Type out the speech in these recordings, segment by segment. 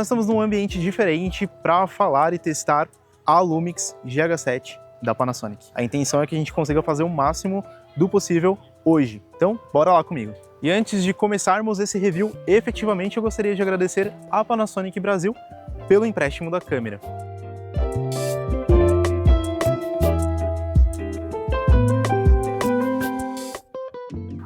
nós estamos num ambiente diferente para falar e testar a Lumix GH7 da Panasonic. A intenção é que a gente consiga fazer o máximo do possível hoje. Então, bora lá comigo. E antes de começarmos esse review, efetivamente eu gostaria de agradecer à Panasonic Brasil pelo empréstimo da câmera.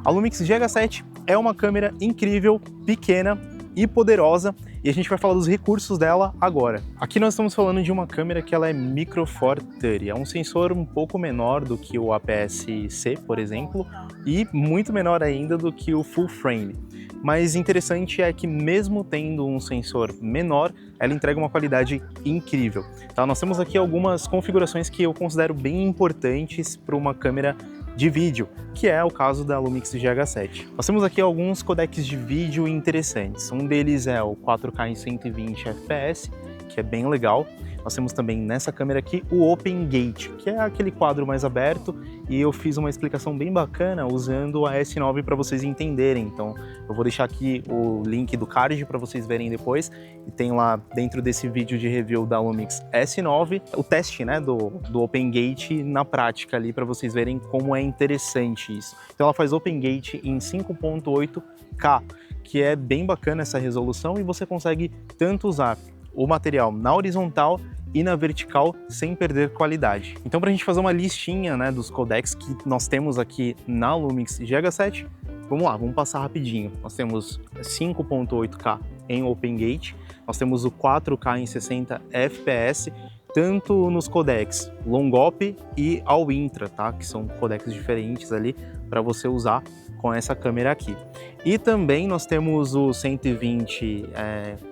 A Lumix GH7 é uma câmera incrível, pequena e poderosa, e a gente vai falar dos recursos dela agora. Aqui nós estamos falando de uma câmera que ela é Micro Four Thirty, é um sensor um pouco menor do que o APS-C, por exemplo, e muito menor ainda do que o Full Frame. Mas interessante é que mesmo tendo um sensor menor, ela entrega uma qualidade incrível. Tá? Nós temos aqui algumas configurações que eu considero bem importantes para uma câmera de vídeo, que é o caso da Lumix GH7. Nós temos aqui alguns codecs de vídeo interessantes. Um deles é o 4K em 120 fps, que é bem legal. Nós temos também nessa câmera aqui o Open Gate, que é aquele quadro mais aberto, e eu fiz uma explicação bem bacana usando a S9 para vocês entenderem. Então eu vou deixar aqui o link do card para vocês verem depois, e tem lá dentro desse vídeo de review da Lumix S9 o teste, né, do Open Gate na prática ali, para vocês verem como é interessante isso. Então ela faz Open Gate em 5.8K, que é bem bacana essa resolução, e você consegue tanto usar o material na horizontal e na vertical sem perder qualidade. Então, para a gente fazer uma listinha, né, dos codecs que nós temos aqui na Lumix GH7, vamos lá, vamos passar rapidinho. Nós temos 5.8K em Open Gate, nós temos o 4K em 60 fps, tanto nos codecs Longop e All Intra, tá? Que são codecs diferentes ali para você usar com essa câmera aqui. E também nós temos o 120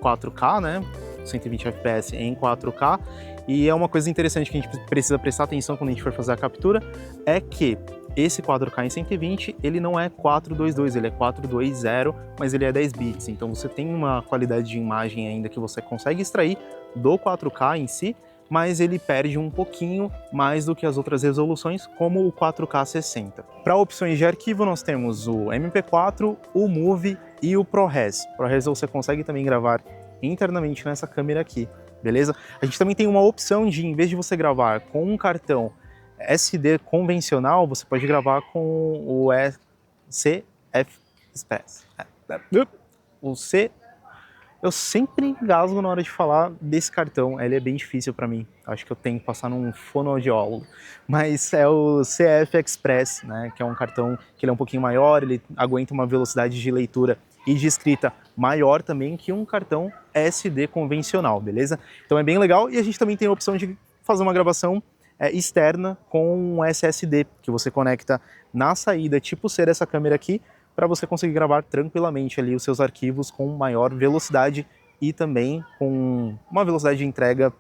4K, né? 120 fps em 4K, e é uma coisa interessante que a gente precisa prestar atenção quando a gente for fazer a captura, é que esse 4K em 120, ele não é 422, ele é 420, mas ele é 10 bits, então você tem uma qualidade de imagem ainda que você consegue extrair do 4K em si, mas ele perde um pouquinho mais do que as outras resoluções, como o 4K 60. Para opções de arquivo, nós temos o MP4, o Movie e o ProRes. ProRes você consegue também gravar internamente nessa câmera aqui, beleza? A gente também tem uma opção de, em vez de você gravar com um cartão SD convencional, você pode gravar com o CF Express. O C... Eu sempre engasgo na hora de falar desse cartão, ele é bem difícil para mim, acho que eu tenho que passar num fonoaudiólogo, mas é o CF Express, né, que é um cartão que ele é um pouquinho maior, ele aguenta uma velocidade de leitura e de escrita maior também que um cartão SD convencional, beleza? Então é bem legal, e a gente também tem a opção de fazer uma gravação externa com um SSD, que você conecta na saída tipo C dessa câmera aqui, para você conseguir gravar tranquilamente ali os seus arquivos com maior velocidade e também com uma velocidade de entrega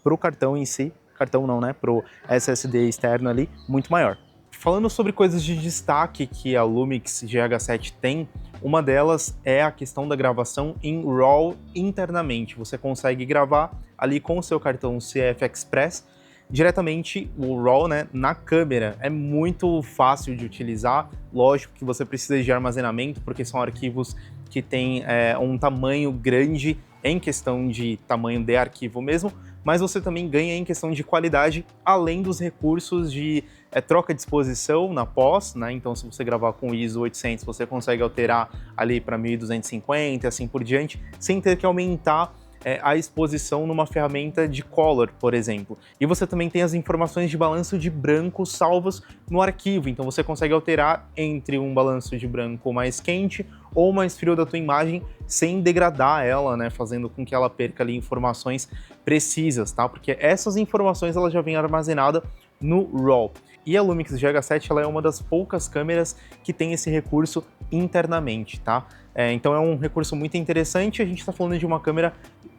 para o cartão em si, cartão não, né, para o SSD externo ali, muito maior. Falando sobre coisas de destaque que a Lumix GH7 tem, uma delas é a questão da gravação em RAW internamente. Você consegue gravar ali com o seu cartão CF Express diretamente o RAW, né, na câmera. É muito fácil de utilizar, lógico que você precisa de armazenamento, porque são arquivos que têm um tamanho grande em questão de tamanho de arquivo mesmo, mas você também ganha em questão de qualidade, além dos recursos de troca de exposição na pós, né? Então se você gravar com o ISO 800, você consegue alterar ali para 1250 e assim por diante, sem ter que aumentar a exposição numa ferramenta de color, por exemplo. E você também tem as informações de balanço de branco salvas no arquivo, então você consegue alterar entre um balanço de branco mais quente ou mais frio da tua imagem sem degradar ela, né, fazendo com que ela perca ali informações precisas, tá? Porque essas informações ela já vem armazenada no RAW. E a Lumix GH7 ela é uma das poucas câmeras que tem esse recurso internamente, tá? Então é um recurso muito interessante, a gente está falando de uma câmera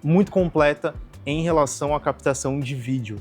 muito completa em relação à captação de vídeo.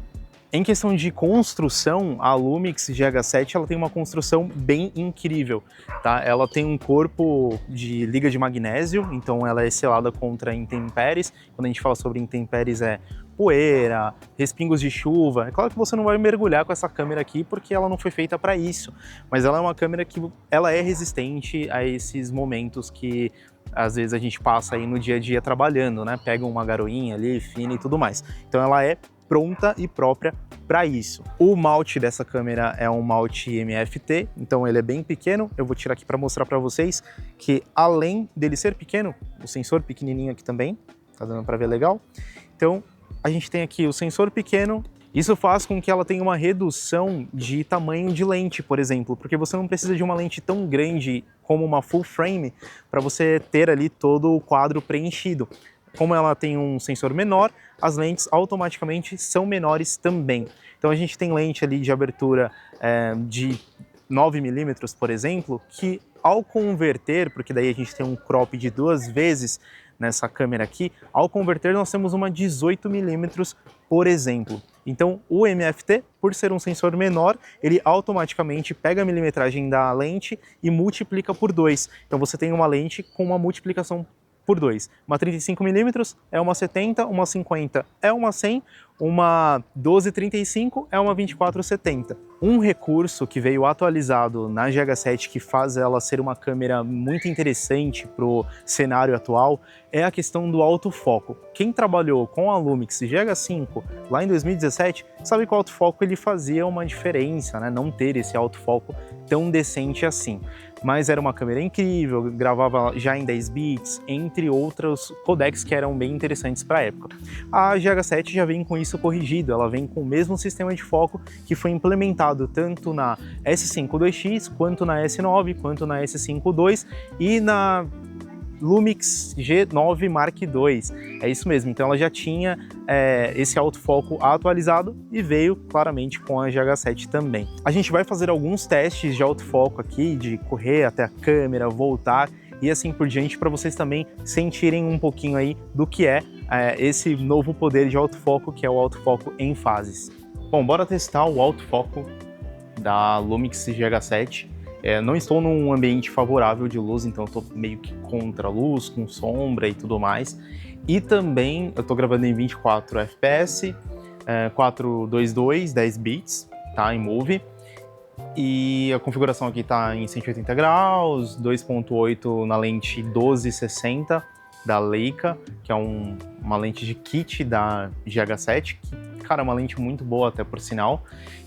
Em questão de construção, a Lumix GH7 ela tem uma construção bem incrível, tá? Ela tem um corpo de liga de magnésio, então ela é selada contra intempéries. Quando a gente fala sobre intempéries é poeira, respingos de chuva. É claro que você não vai mergulhar com essa câmera aqui porque ela não foi feita para isso, mas ela é uma câmera que ela é resistente a esses momentos que às vezes a gente passa aí no dia a dia trabalhando, né? Pega uma garoinha ali, fina e tudo mais. Então ela é pronta e própria para isso. O malte dessa câmera é um malte MFT, então ele é bem pequeno. Eu vou tirar aqui para mostrar para vocês que além dele ser pequeno, o sensor pequenininho aqui também, tá dando para ver legal. Então a gente tem aqui o sensor pequeno. Isso faz com que ela tenha uma redução de tamanho de lente, por exemplo, porque você não precisa de uma lente tão grande como uma full frame para você ter ali todo o quadro preenchido. Como ela tem um sensor menor, as lentes automaticamente são menores também. Então a gente tem lente ali de abertura de 9mm, por exemplo, que ao converter, porque daí a gente tem um crop de 2 vezes nessa câmera aqui, ao converter nós temos uma 18mm, por exemplo. Então o MFT, por ser um sensor menor, ele automaticamente pega a milimetragem da lente e multiplica por 2. Então você tem uma lente com uma multiplicação por 2. Uma 35mm é uma 70, uma 50 é uma 100, uma 12-35 é uma 24-70. Um recurso que veio atualizado na GH7 que faz ela ser uma câmera muito interessante para o cenário atual é a questão do autofoco. Quem trabalhou com a Lumix GH5 lá em 2017 sabe que o autofoco ele fazia uma diferença, né? Não ter esse autofoco tão decente assim. Mas era uma câmera incrível, gravava já em 10 bits, entre outros codecs que eram bem interessantes para a época. A GH7 já vem com isso corrigido, ela vem com o mesmo sistema de foco que foi implementado tanto na S5 2X, quanto na S9, quanto na S5 II e na Lumix G9 Mark II. É isso mesmo, então ela já tinha esse autofoco atualizado e veio claramente com a GH7 também. A gente vai fazer alguns testes de autofoco aqui, de correr até a câmera, voltar e assim por diante, para vocês também sentirem um pouquinho aí do que é esse novo poder de autofoco, que é o autofoco em fases. Bom, bora testar o autofoco da Lumix GH7. Não estou num ambiente favorável de luz, então eu estou meio que contra a luz, com sombra e tudo mais. E também eu estou gravando em 24 fps, 422, 10 bits, tá, em Movie. E a configuração aqui está em 180 graus, 2.8 na lente 12-60 da Leica, que é uma lente de kit da GH7, que, cara, é uma lente muito boa até por sinal.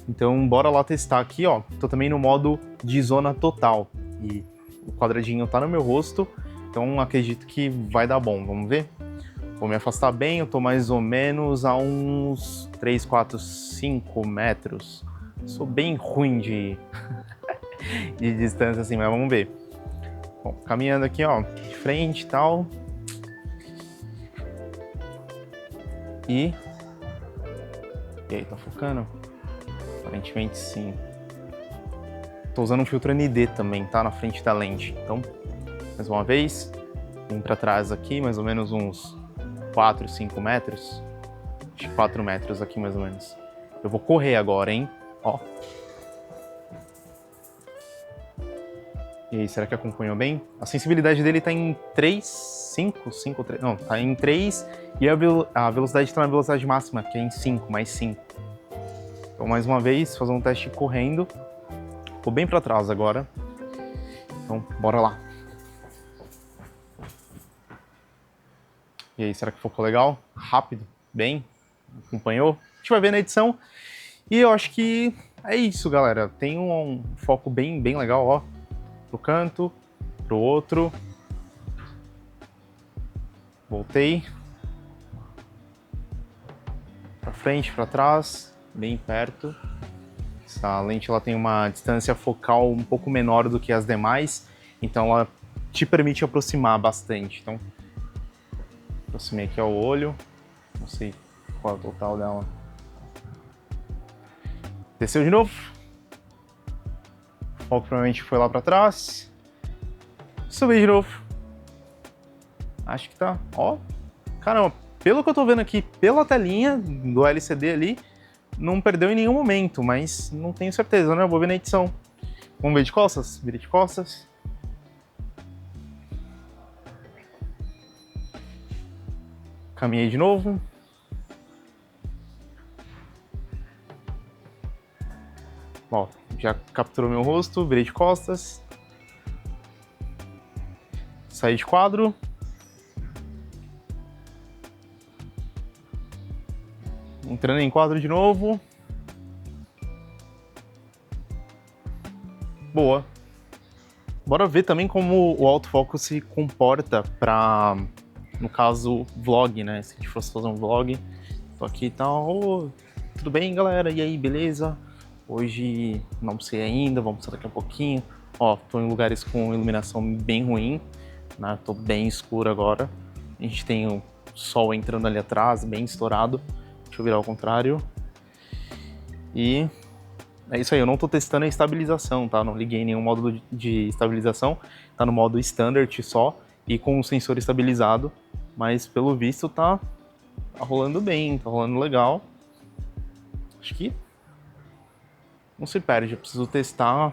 Então bora lá testar aqui, ó. Tô também no modo de zona total e o quadradinho tá no meu rosto, então acredito que vai dar bom, vamos ver? Vou me afastar bem, eu tô mais ou menos a uns 3, 4, 5 metros. Sou bem ruim de distância assim, mas vamos ver. Bom, caminhando aqui, ó, de frente e tal. E aí, tá focando? Aparentemente sim. Tô usando um filtro ND também, tá? Na frente da lente. Então, mais uma vez, vem pra trás aqui, mais ou menos uns 4, 5 metros. Acho que 4 metros aqui, mais ou menos. Eu vou correr agora, hein? Ó. E aí, será que acompanhou bem? A sensibilidade dele tá em 3, 5, 5, 3... Não, tá em 3 e a velocidade tá na velocidade máxima, que é em 5, mais 5. Então, mais uma vez, fazer um teste correndo. Vou bem para trás agora. Então, bora lá. E aí, será que focou legal? Rápido? Bem? Acompanhou? A gente vai ver na edição. E eu acho que é isso, galera. Tem um foco bem legal, ó. Pro canto, pro outro. Voltei. Pra frente, pra trás. Bem perto. Essa lente ela tem uma distância focal um pouco menor do que as demais, então ela te permite aproximar bastante. Então, aproximei aqui ao olho, não sei qual é o total dela. Desceu de novo. O foco provavelmente foi lá para trás. Subi de novo. Acho que tá, ó. Caramba, pelo que eu tô vendo aqui, pela telinha do LCD ali, não perdeu em nenhum momento, mas não tenho certeza, né? Eu vou ver na edição. Vamos ver de costas? Vira de costas. Caminhei de novo. Ó, já capturou meu rosto, virei de costas. sair de quadro. Entrando em quadro de novo. Boa. Bora ver também como o autofoco se comporta para, no caso, vlog, né? Se a gente fosse fazer um vlog, tô aqui e tal. Tudo bem, galera? E aí, beleza? Hoje não almocei ainda, vou almoçar daqui a pouquinho. Ó, tô em lugares com iluminação bem ruim, né? Tô bem escuro agora. A gente tem o sol entrando ali atrás, bem estourado. Deixa eu virar ao contrário. E é isso aí, eu não tô testando a estabilização, tá? Não liguei nenhum módulo de estabilização. Tá no modo Standard só e com o sensor estabilizado. Mas pelo visto tá rolando bem, tá rolando legal. Acho que não se perde, eu preciso testar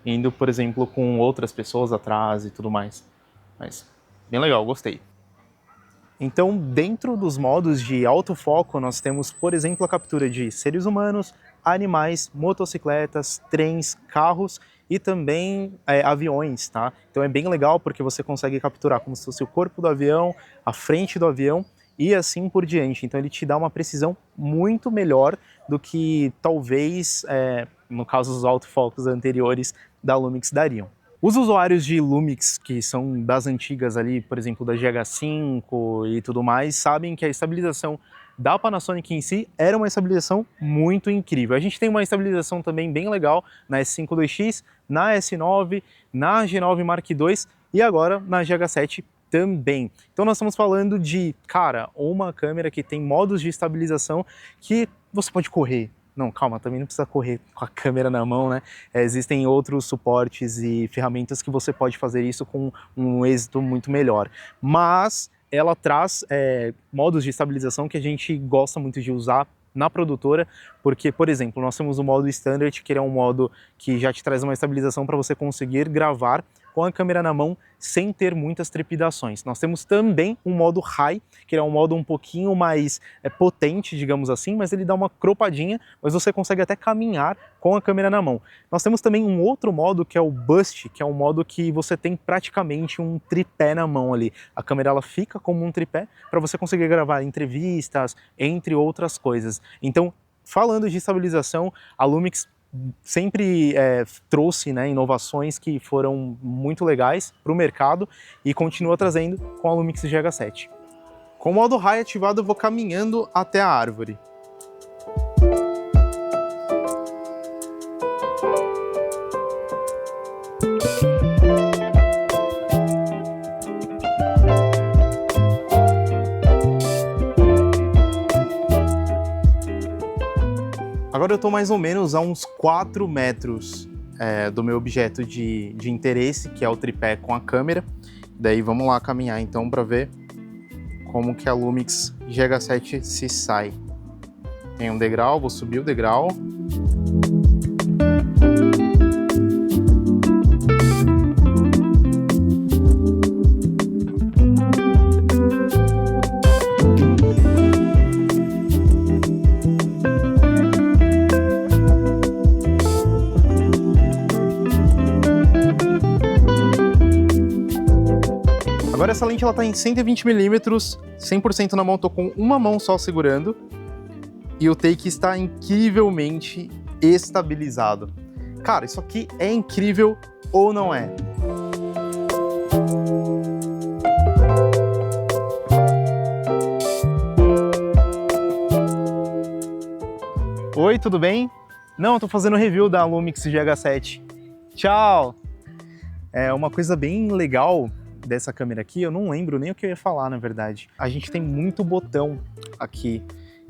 indo, por exemplo, com outras pessoas atrás e tudo mais. Mas bem legal, gostei. Então, dentro dos modos de autofoco, nós temos, por exemplo, a captura de seres humanos, animais, motocicletas, trens, carros e também aviões, tá? Então é bem legal porque você consegue capturar como se fosse o corpo do avião, a frente do avião e assim por diante. Então ele te dá uma precisão muito melhor do que talvez, no caso dos autofocos anteriores da Lumix dariam. Os usuários de Lumix, que são das antigas ali, por exemplo, da GH5 e tudo mais, sabem que a estabilização da Panasonic em si era uma estabilização muito incrível. A gente tem uma estabilização também bem legal na S5 2X, na S9, na G9 Mark II e agora na GH7 também. Então nós estamos falando de, cara, uma câmera que tem modos de estabilização que você pode correr. Não, calma, também não precisa correr com a câmera na mão, né? Existem outros suportes e ferramentas que você pode fazer isso com um êxito muito melhor. Mas ela traz modos de estabilização que a gente gosta muito de usar na produtora, porque, por exemplo, nós temos o modo Standard, que é um modo que já te traz uma estabilização para você conseguir gravar com a câmera na mão sem ter muitas trepidações. Nós temos também um modo High, que é um modo um pouquinho mais potente, digamos assim, mas ele dá uma cropadinha, mas você consegue até caminhar com a câmera na mão. Nós temos também um outro modo que é o Bust, que é um modo que você tem praticamente um tripé na mão ali. A câmera ela fica como um tripé para você conseguir gravar entrevistas, entre outras coisas. Então, falando de estabilização, a Lumix sempre trouxe, né, inovações que foram muito legais para o mercado e continua trazendo com a Lumix GH7. Com o modo High ativado, eu vou caminhando até a árvore. Agora eu estou mais ou menos a uns 4 metros do meu objeto de interesse, que é o tripé com a câmera. Daí vamos lá caminhar então para ver como que a Lumix GH7 se sai. Tem um degrau, vou subir o degrau. Agora essa lente ela tá em 120mm, 100% na mão, tô com uma mão só segurando e o take está incrivelmente estabilizado. Cara, isso aqui é incrível ou não é? Oi, tudo bem? Não, eu tô fazendo review da Lumix GH7. Tchau! É uma coisa bem legal dessa câmera aqui, eu não lembro nem o que eu ia falar, na verdade. A gente tem muito botão aqui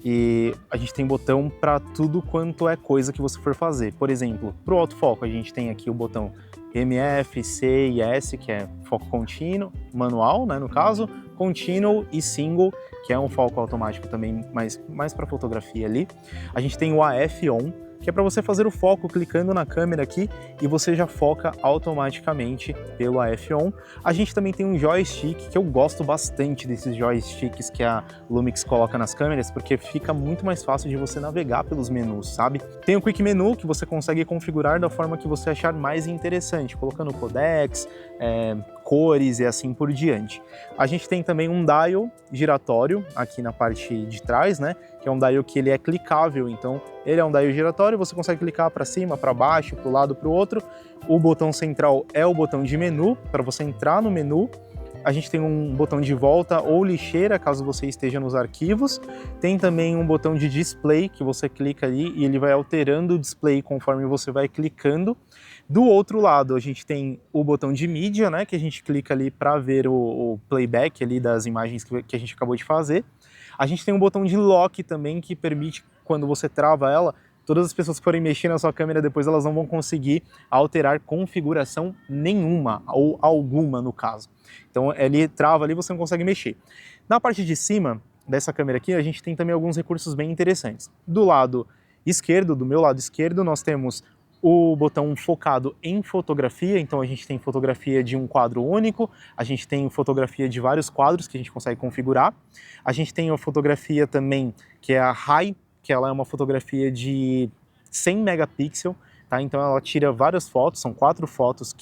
e a gente tem botão para tudo quanto é coisa que você for fazer. Por exemplo, para o autofoco a gente tem aqui o botão MF, C e S, que é foco contínuo, manual, né, no caso, contínuo e single, que é um foco automático também, mais para fotografia ali. A gente tem o AF On, que é para você fazer o foco clicando na câmera aqui e você já foca automaticamente pelo AF On. A gente também tem um joystick, que eu gosto bastante desses joysticks que a Lumix coloca nas câmeras, porque fica muito mais fácil de você navegar pelos menus, sabe? Tem o Quick Menu, que você consegue configurar da forma que você achar mais interessante, colocando codecs, cores e assim por diante. A gente tem também um dial giratório aqui na parte de trás, né? Que é um dial que ele é clicável, então ele é um dial giratório, você consegue clicar para cima, para baixo, para o lado, para o outro. O botão central é o botão de menu, para você entrar no menu. A gente tem um botão de volta ou lixeira, caso você esteja nos arquivos. Tem também um botão de display, que você clica ali e ele vai alterando o display conforme você vai clicando. Do outro lado, a gente tem o botão de mídia, né, que a gente clica ali para ver o playback ali das imagens que a gente acabou de fazer. A gente tem um botão de lock também, que permite, quando você trava ela, todas as pessoas que forem mexer na sua câmera depois, elas não vão conseguir alterar configuração nenhuma, ou alguma no caso. Então ele trava ali, você não consegue mexer. Na parte de cima dessa câmera aqui, a gente tem também alguns recursos bem interessantes. Do lado esquerdo, do meu lado esquerdo, nós temos o botão focado em fotografia, então a gente tem fotografia de um quadro único, a gente tem fotografia de vários quadros que a gente consegue configurar. A gente tem a fotografia também, que é a High, que ela é uma fotografia de 100 megapixels, tá? Então ela tira várias fotos, são 4 fotos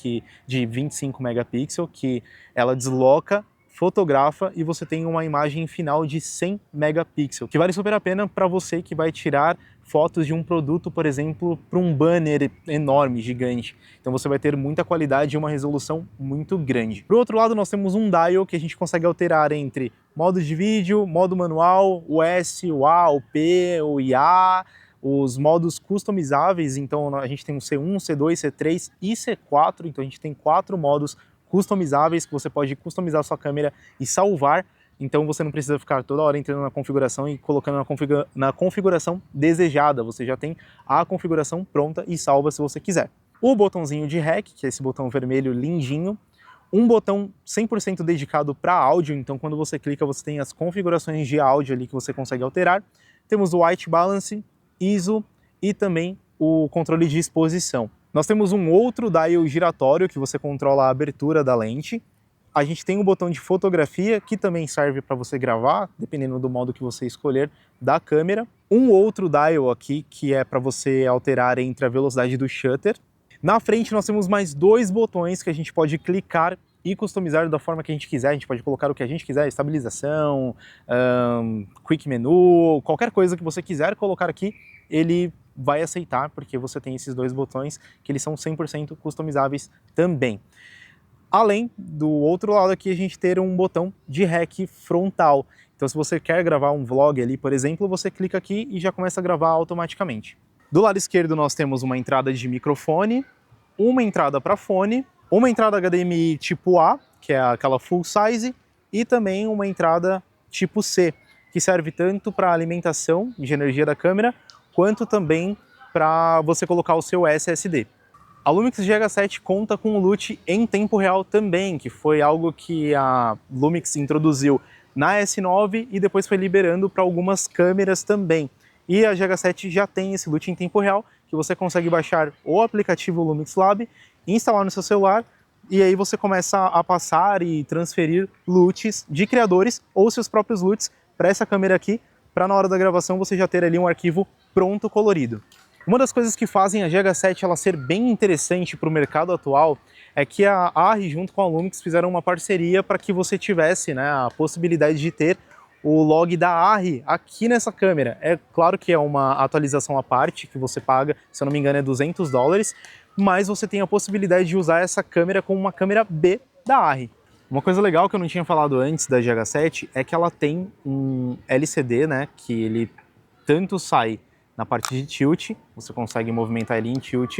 de 25 megapixels, que ela desloca, fotografa e você tem uma imagem final de 100 megapixels, que vale super a pena para você que vai tirar fotos de um produto, por exemplo, para um banner enorme, gigante. Então você vai ter muita qualidade e uma resolução muito grande. Por outro lado, nós temos um dial que a gente consegue alterar entre modo de vídeo, modo manual, o S, o A, o P, o IA, os modos customizáveis. Então a gente tem o C1, C2, C3 e C4, então a gente tem 4 modos customizáveis que você pode customizar a sua câmera e salvar. Então você não precisa ficar toda hora entrando na configuração e colocando na configuração desejada. Você já tem a configuração pronta e salva se você quiser. O botãozinho de REC, que é esse botão vermelho lindinho. Um botão 100% dedicado para áudio, então quando você clica você tem as configurações de áudio ali que você consegue alterar. Temos o White Balance, ISO e também o controle de exposição. Nós temos um outro dial giratório que você controla a abertura da lente. A gente tem um botão de fotografia que também serve para você gravar, dependendo do modo que você escolher da câmera. Um outro dial aqui que é para você alterar entre a velocidade do shutter. Na frente nós temos mais 2 botões que a gente pode clicar e customizar da forma que a gente quiser. A gente pode colocar o que a gente quiser, estabilização, quick menu, qualquer coisa que você quiser colocar aqui, ele vai aceitar, porque você tem esses 2 botões que eles são 100% customizáveis também. Além do outro lado aqui a gente ter um botão de REC frontal. Então se você quer gravar um vlog ali, por exemplo, você clica aqui e já começa a gravar automaticamente. Do lado esquerdo nós temos uma entrada de microfone, uma entrada para fone, uma entrada HDMI tipo A, que é aquela full size, e também uma entrada tipo C, que serve tanto para alimentação de energia da câmera, quanto também para você colocar o seu SSD. A Lumix GH7 conta com o LUT em tempo real também, que foi algo que a Lumix introduziu na S9 e depois foi liberando para algumas câmeras também. E a GH7 já tem esse LUT em tempo real, que você consegue baixar o aplicativo Lumix Lab, instalar no seu celular, e aí você começa a passar e transferir LUTs de criadores ou seus próprios LUTs para essa câmera aqui, para na hora da gravação você já ter ali um arquivo pronto colorido. Uma das coisas que fazem a GH7 ela ser bem interessante para o mercado atual é que a ARRI junto com a Lumix fizeram uma parceria para que você tivesse, né, a possibilidade de ter o log da ARRI aqui nessa câmera. É claro que é uma atualização à parte que você paga, se eu não me engano é $200, mas você tem a possibilidade de usar essa câmera como uma câmera B da ARRI. Uma coisa legal que eu não tinha falado antes da GH7 é que ela tem um LCD, né, que ele tanto sai na parte de tilt, você consegue movimentar ele em tilt,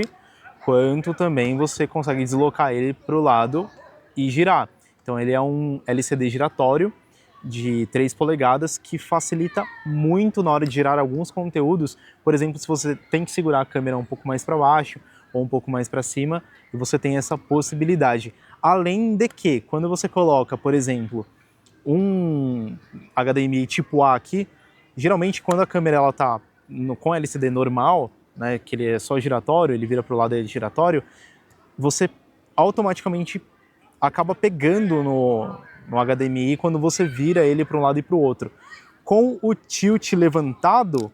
quanto também você consegue deslocar ele para o lado e girar. Então ele é um LCD giratório de 3 polegadas que facilita muito na hora de girar alguns conteúdos. Por exemplo, se você tem que segurar a câmera um pouco mais para baixo ou um pouco mais para cima, e você tem essa possibilidade. Além de que, quando você coloca, por exemplo, um HDMI tipo A aqui, geralmente quando a câmera está com LCD normal, né, que ele é só giratório, ele vira para o lado dele giratório, você automaticamente acaba pegando no HDMI quando você vira ele para um lado e para o outro. Com o tilt levantado,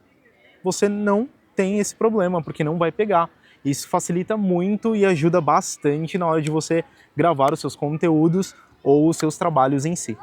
você não tem esse problema, porque não vai pegar. Isso facilita muito e ajuda bastante na hora de você gravar os seus conteúdos ou os seus trabalhos em si.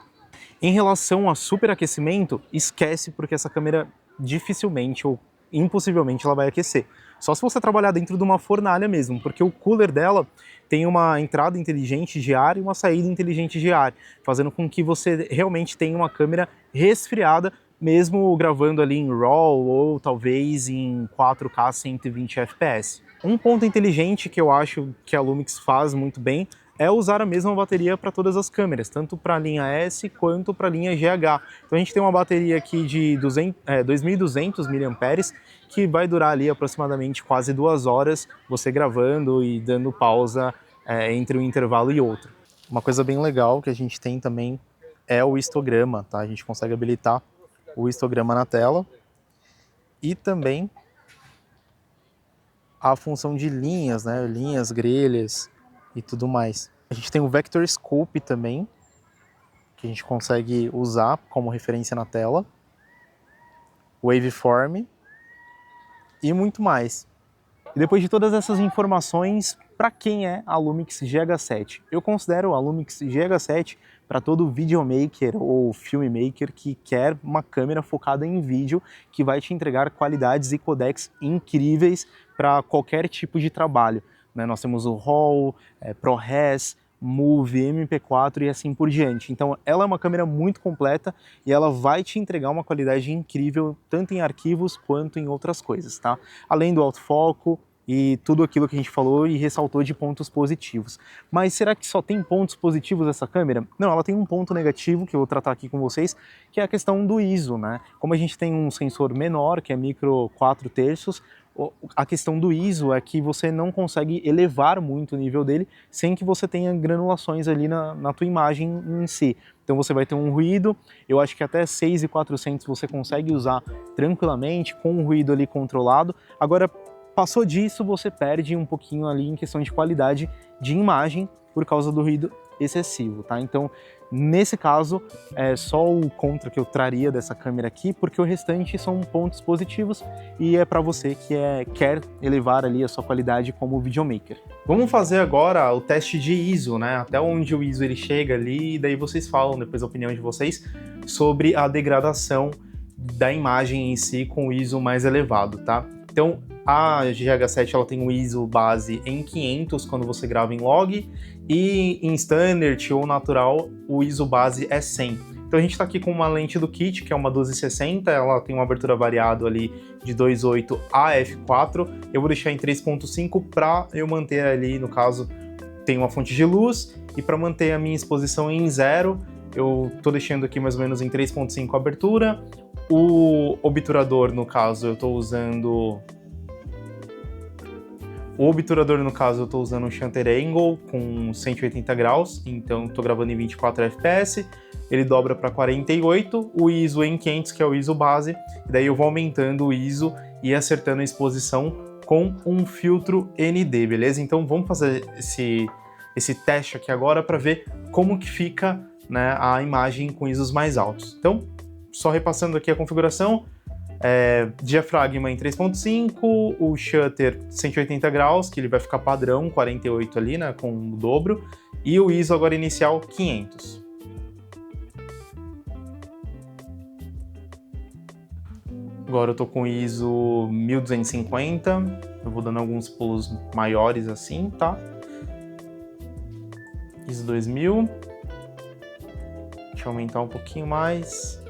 Em relação a superaquecimento, esquece, porque essa câmera dificilmente ou impossivelmente ela vai aquecer. Só se você trabalhar dentro de uma fornalha mesmo, porque o cooler dela tem uma entrada inteligente de ar e uma saída inteligente de ar, fazendo com que você realmente tenha uma câmera resfriada, mesmo gravando ali em RAW ou talvez em 4K 120 fps. Um ponto inteligente que eu acho que a Lumix faz muito bem é usar a mesma bateria para todas as câmeras, tanto para a linha S quanto para a linha GH. Então a gente tem uma bateria aqui de 2.200 mAh, que vai durar ali aproximadamente quase 2 horas, você gravando e dando pausa entre um intervalo e outro. Uma coisa bem legal que a gente tem também é o histograma, tá? A gente consegue habilitar o histograma na tela e também a função de linhas, né? Linhas, grelhas e tudo mais. A gente tem o Vector Scope também, que a gente consegue usar como referência na tela, Waveform e muito mais. E depois de todas essas informações, para quem é a Lumix GH7? Eu considero a Lumix GH7 para todo videomaker ou filmmaker que quer uma câmera focada em vídeo, que vai te entregar qualidades e codecs incríveis para qualquer tipo de trabalho. Nós temos o RAW, ProRes, Move, MP4 e assim por diante. Então ela é uma câmera muito completa e ela vai te entregar uma qualidade incrível tanto em arquivos quanto em outras coisas, tá? Além do autofoco e tudo aquilo que a gente falou e ressaltou de pontos positivos. Mas será que só tem pontos positivos essa câmera? Não, ela tem um ponto negativo que eu vou tratar aqui com vocês, que é a questão do ISO, né? Como a gente tem um sensor menor, que é micro 4/3, a questão do ISO é que você não consegue elevar muito o nível dele sem que você tenha granulações ali na tua imagem em si. Então você vai ter um ruído, eu acho que até 6.400 você consegue usar tranquilamente, com o ruído ali controlado. Agora, passou disso, você perde um pouquinho ali em questão de qualidade de imagem por causa do ruído excessivo, tá? Então, nesse caso, é só o contra que eu traria dessa câmera aqui, porque o restante são pontos positivos e é para você que quer elevar ali a sua qualidade como videomaker. Vamos fazer agora o teste de ISO, né? Até onde o ISO ele chega ali, e daí vocês falam depois a opinião de vocês sobre a degradação da imagem em si com o ISO mais elevado, tá? Então, a GH7 ela tem um ISO base em 500 quando você grava em log, e em standard ou natural o ISO base é 100. Então a gente está aqui com uma lente do kit, que é uma 1260, ela tem uma abertura variável ali de 2.8 a f4. Eu vou deixar em 3.5 para eu manter ali, no caso, tem uma fonte de luz, e para manter a minha exposição em 0, eu estou deixando aqui mais ou menos em 3.5 a abertura. O obturador, no caso, eu estou usando... O obturador, no caso, eu estou usando um shutter angle com 180 graus, então estou gravando em 24 fps, ele dobra para 48, o ISO em 500, que é o ISO base, e daí eu vou aumentando o ISO e acertando a exposição com um filtro ND, beleza? Então vamos fazer esse teste aqui agora para ver como que fica, né, a imagem com ISOs mais altos. Então, só repassando aqui a configuração, diafragma em 3.5, o shutter 180 graus, que ele vai ficar padrão, 48 ali, né, com o dobro, e o ISO agora inicial 500. Agora eu tô com ISO 1250, eu vou dando alguns pulos maiores assim, tá? ISO 2000, deixa eu aumentar um pouquinho mais.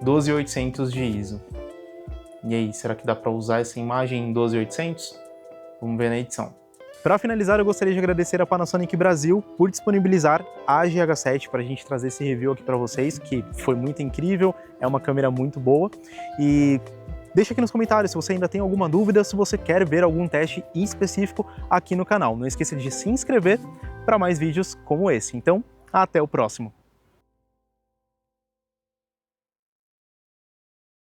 (12.800) 12.800 de ISO. E aí, será que dá para usar essa imagem em 12.800? Vamos ver na edição. Para finalizar, eu gostaria de agradecer a Panasonic Brasil por disponibilizar a GH7 para a gente trazer esse review aqui para vocês, que foi muito incrível, é uma câmera muito boa. E deixa aqui nos comentários se você ainda tem alguma dúvida, se você quer ver algum teste específico aqui no canal. Não esqueça de se inscrever para mais vídeos como esse. Então, até o próximo!